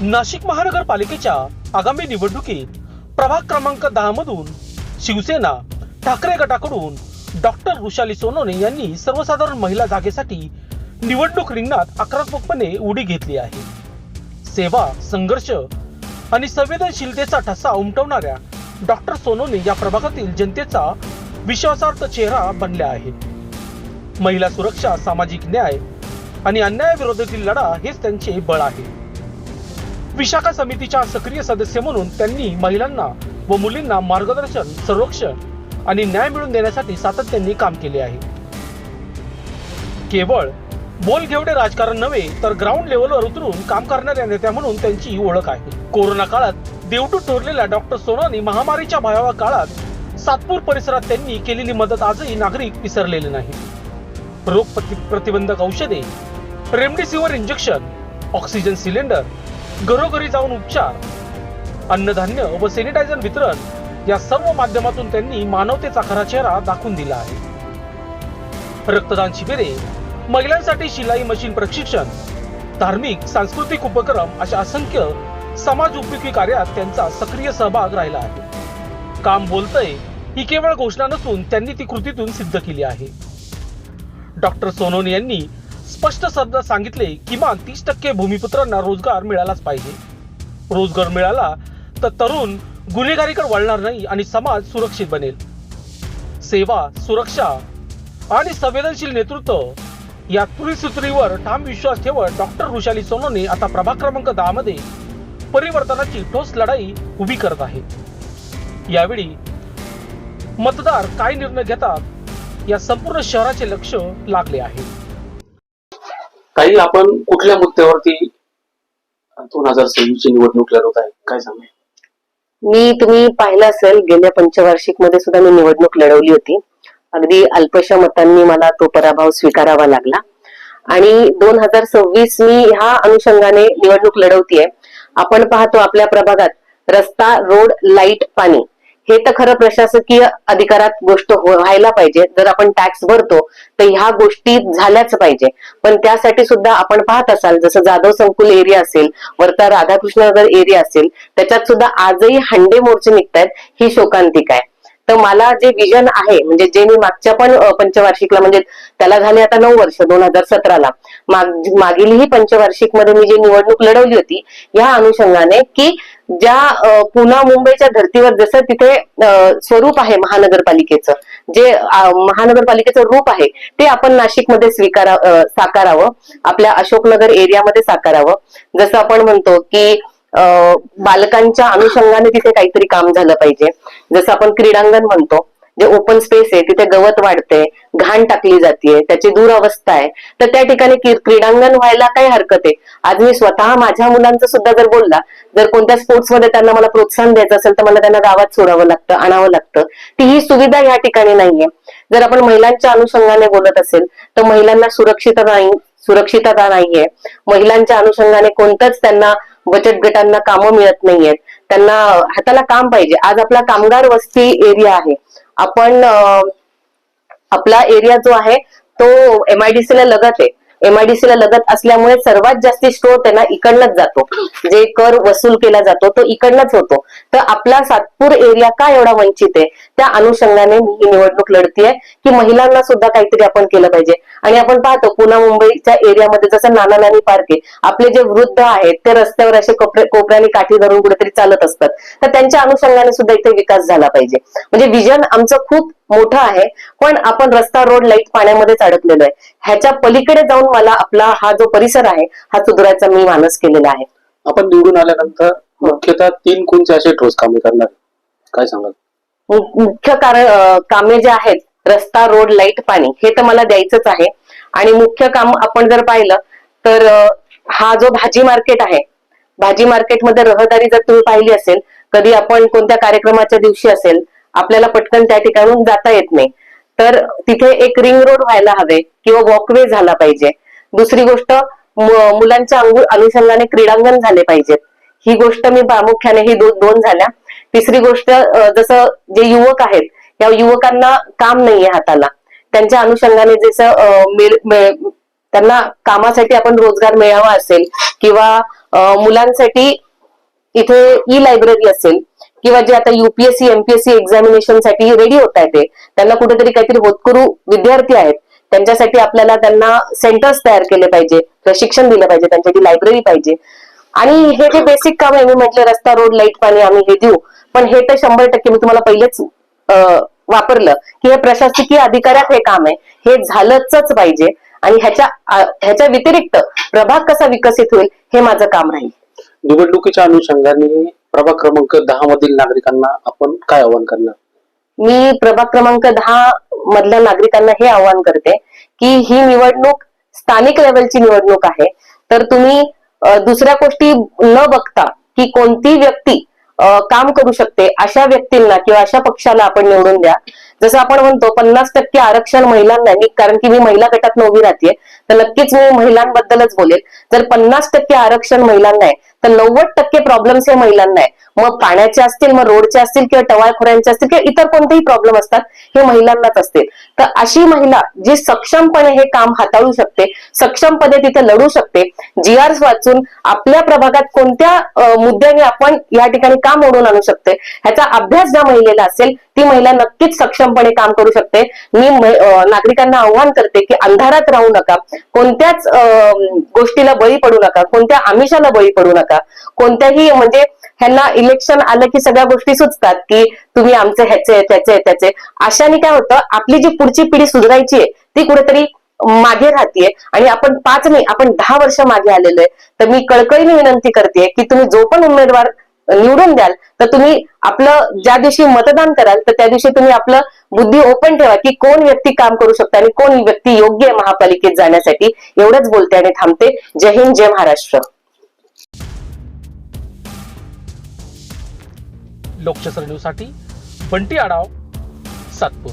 नाशिक महानगरपालिकेच्या आगामी निवडणुकीत प्रभाग क्रमांक 10 मधून शिवसेना ठाकरे गटाकडून डॉक्टर रुशाली सोनवणे यांनी सर्वसाधारण महिला जागेसाठी निवडणूक रिंगणात आक्रमकपणे उडी घेतली आहे. सेवा, संघर्ष आणि संवेदनशीलतेचा ठसा उमटवणाऱ्या डॉक्टर सोनवणे या प्रभागातील जनतेचा विश्वासार्थ चेहरा बनल्या आहेत. महिला सुरक्षा, सामाजिक न्याय आणि अन्यायाविरोधातील लढा हेच त्यांचे बळ आहे. विशाखा समितीच्या सक्रिय सदस्य म्हणून त्यांनी महिलांना व मुलींना मार्गदर्शन, संरक्षण आणि न्याय मिळवून देण्यासाठी सातत्याने काम केले आहे. केवळ बोलघेवडे राजकारण नव्हे तर ग्राउंड लेवलवर उतरून काम करणाऱ्या नेत्या म्हणून त्यांची ओळख आहे. कोरोना काळात देवटूत ठरलेल्या डॉक्टर सोनवणे महामारीच्या भयावह काळात सातपूर परिसरात त्यांनी केलेली मदत आजही नागरिक विसरलेले नाही. रोग प्रतिबंधक औषधे, रेमडेसिवीर इंजेक्शन, ऑक्सिजन सिलेंडर, घरोघरी जाऊन उपचार, अन्नधान्य व सॅनिटायझर वितरण या सर्व माध्यमातून त्यांनी मानवतेचा खरा चेहरा दाखवून दिला आहे. रक्तदान शिबिरे, महिलांसाठी शिलाई मशीन प्रशिक्षण, धार्मिक सांस्कृतिक उपक्रम अशा असंख्य समाज उपयोगी कार्यात त्यांचा सक्रिय सहभाग राहिला आहे. काम बोलतंय ही केवळ घोषणा नसून त्यांनी ती कृतीतून सिद्ध केली आहे. डॉक्टर सोनवणे यांनी स्पष्ट शब्दात सांगितले, किमान 30% भूमिपुत्रांना रोजगार मिळालाच पाहिजे. रोजगार मिळाला तर तरुण गुन्हेगारीकडे वळणार नाही आणि समाज सुरक्षित बनेल. सेवा, सुरक्षा आणि संवेदनशील नेतृत्व या त्रिसूत्रीवर ठाम विश्वास ठेवत डॉक्टर रुशाली सोनवणे आता प्रभाग क्रमांक 10 मध्ये परिवर्तनाची ठोस लढाई उभी करत आहे. यावेळी मतदार काय निर्णय घेतात या संपूर्ण शहराचे लक्ष लागले आहे. काही आपण कुठल्या मुद्द्यावरती 2026 ची निवडणूक लढवत आहे, काय सांगा? तुम्ही पाहिलं असेल, गेल्या पंचवार्षिक मध्ये सुद्धा मी निवडणूक लढवली होती. अगदी अल्पशा मतांनी मला तो पराभव स्वीकारावा लागला आणि 2026 मी ह्या अनुषंगाने निवडणूक लढवतीये. आपण पाहतो आपल्या प्रभागात रस्ता, रोड, लाईट, पाणी हे तर खरं प्रशासकीय अधिकारात गोष्ट व्हायला पाहिजे. जर आपण टॅक्स भरतो तर ह्या गोष्टी झाल्याच पाहिजे. पण त्यासाठी सुद्धा आपण पाहत असाल, जसं जाधव संकुल एरिया असेल, वर्धा राधाकृष्णनगर एरिया असेल, त्याच्यात सुद्धा आजही हंडे मोर्चे निघतायत. ही शोकांतिका आहे. तर मला जे विजन आहे, म्हणजे जे मी मागच्या पण पंचवार्षिकला, म्हणजे त्याला झाले आता 9 वर्ष, 2017ला मागील ही पंचवार्षिक मध्ये मी जी निवडणूक लढवली होती, या अनुषंगाने की ज्या पुणे मुंबईच्या धर्तीवर जसं तिथे स्वरूप आहे महानगरपालिकेचं, जे महानगरपालिकेचं रूप आहे ते आपण नाशिकमध्ये साकारावं, आपल्या अशोकनगर एरियामध्ये साकारावं. जसं आपण म्हणतो की बालकांच्या अनुषंगाने तिथे काहीतरी काम झालं पाहिजे. जसं आपण क्रीडांगण म्हणतो, जे ओपन स्पेस आहे तिथे गवत वाढते, घाण टाकली जाते, त्याची दुरावस्था आहे, तर त्या ठिकाणी क्रीडांगण व्हायला काही हरकत आहे. आज मी स्वतः माझ्या मुलांचं सुद्धा जर बोलला, जर कोणत्या स्पोर्ट्स मध्ये त्यांना मला प्रोत्साहन द्यायचं असेल तर मला त्यांना गावात सोडावं लागतं, आणावं लागतं. ती ही सुविधा या ठिकाणी नाहीये. जर आपण महिलांच्या अनुषंगाने बोलत असेल तर महिलांना सुरक्षितता नाहीये. महिलांच्या अनुषंगाने कोणतंच त्यांना बचत गटांना कामं मिळत नाहीयेत. त्यांना हाताला काम पाहिजे. आज आपला कामगार वस्ती एरिया आहे. आपण आपला एरिया जो आहे तो MIDC ला लगत आहे. MIDC ला लगत असल्यामुळे सर्वात जास्ती स्त्रोत आहे ना इकडनंच जातो. जे कर वसूल केला जातो तो इकडनंच होतो. तर आपला सातपूर एरिया का एवढा वंचित आहे, त्या अनुषंगाने मी ही निवडणूक लढतीये की महिलांना सुद्धा काहीतरी आपण केलं पाहिजे. आणि आपण पाहतो पुणे मुंबईच्या एरियामध्ये जसं नाना नानी पार्क आहे, आपले जे वृद्ध आहेत ते रस्त्यावर असे कोपऱ्याने काठी धरून कुठेतरी चालत असतात. तर त्यांच्या अनुषंगाने सुद्धा इथे विकास झाला पाहिजे. म्हणजे विजन आमचं खूप मोठं आहे, पण आपण रस्ता, रोड, लाईट, पाण्यामध्येच अडकलेलो आहे. ह्याच्या पलीकडे जाऊन मला आपला हा जो परिसर आहे हा सुधारायचा मी मानस केलेला आहे. आपण निवडून आल्यानंतर मुख्यतः 3 कोणते असे ठोस कामे करणार, काय सांगाल? मुख्य कामे जे आहेत, रस्ता, रोड, लाईट, पाणी, हे तर मला द्यायचंच आहे. आणि मुख्य काम आपण जर पाहिलं तर हा जो भाजी मार्केट आहे, भाजी मार्केटमध्ये रहदारी जर तुम्ही पाहिली असेल, कधी आपण कोणत्या कार्यक्रमाच्या दिवशी असेल, आपल्याला पटकन त्या ठिकाणून जाता येत नाही, तर तिथे एक रिंग रोड व्हायला हवे किंवा वॉकवे झाला पाहिजे. दुसरी गोष्ट, मुलांच्या अनुषंगाने क्रीडांगण झाले पाहिजेत. ही गोष्ट मी प्रामुख्याने ही दोन झाल्या. तिसरी गोष्ट, जसं जे युवक आहेत, या युवकांना काम नाहीये हाताला, त्यांच्या अनुषंगाने जसं त्यांना कामासाठी आपण रोजगार मिळावा असेल किंवा मुलांसाठी इथे ई लायब्ररी असेल किंवा जे आता युपीएससी एमपीएससी एक्झामिनेशन साठी रेडी होत आहेत त्यांना कुठेतरी काहीतरी होतकरू विद्यार्थी आहेत त्यांच्यासाठी आपल्याला त्यांना सेंटर्स तयार केले पाहिजे, प्रशिक्षण दिलं पाहिजे, त्यांच्यासाठी लायब्ररी पाहिजे. आणि हे जे बेसिक काम आहे मी म्हटलं रस्ता रोड लाईट पाणी आम्ही हे देऊ, पण हे तर 100% मी तुम्हाला पहिलेच वापरलं की हे प्रशासकीय अधिकाऱ्यात हे काम आहे, हे झालंच पाहिजे. आणि ह्याच्या व्यतिरिक्त प्रभाग कसा विकसित होईल हे माझं काम राहील. निवडणुकीच्या अनुषंगाने प्रभाग क्रमांक 10 मधील नागरिकांना आपण काय आवाहन करणार? मी प्रभाग क्रमांक 10 मधल्या नागरिकांना हे आवाहन करते की ही निवडणूक स्थानिक लेवलची निवडणूक आहे, तर तुम्ही दुसऱ्या गोष्टी न बघता की कोणती व्यक्ती काम करू शकते अशा व्यक्तींना किंवा अशा पक्षाला आपण निवडून द्या. जसं आपण म्हणतो 50% आरक्षण महिलांना, कारण की मी महिला गटात उभी राहते तर नक्कीच मी महिलांबद्दलच बोलेल. जर 50% आरक्षण महिलांना आहे तर 90% प्रॉब्लेम्स हे महिलांना आहे. मग पाण्याचे असतील, मग रोडचे असतील किंवा टवाळखोऱ्यांचे असतील किंवा इतर कोणतेही प्रॉब्लेम असतात हे महिलांनाच असतील. तर अशी महिला जी सक्षमपणे हे काम हाताळू शकते, सक्षमपणे तिथे लढू शकते, जीआरस वाचून आपल्या प्रभागात कोणत्या मुद्द्याने आपण या ठिकाणी काम ओढून आणू शकते ह्याचा अभ्यास ज्या महिलेला असेल ती महिला नक्कीच सक्षमपणे काम करू शकते. मी नागरिकांना आव्हान करते की अंधारात राहू नका, कोणत्याच गोष्टीला बळी पडू नका, कोणत्या आमिषाला बळी पडू नका, कोणत्याही म्हणजे ह्यांना इलेक्शन आलं की सगळ्या गोष्टी सुचतात की तुम्ही आमचे ह्याचे त्याचे अशाने काय होतं, आपली जी पुढची पिढी सुधारायची आहे ती कुठेतरी मागे राहतीये आणि आपण 5 नाही आपण 10 वर्ष मागे आलेलो आहे. तर मी कळकळीने विनंती करते की तुम्ही जो पण उमेदवार निवडून द्याल तर तुम्ही आपलं ज्या दिवशी मतदान कराल तर त्या दिवशी तुम्ही आपलं बुद्धी ओपन ठेवा की कोण व्यक्ती काम करू शकते आणि कोण व्यक्ती योग्य आहे महापालिकेत जाण्यासाठी. एवढंच बोलते आणि थांबते. जय हिंद, जय महाराष्ट्र. लोकशास्त्र न्यूजसाठी बंटी आढाव, सातपूर.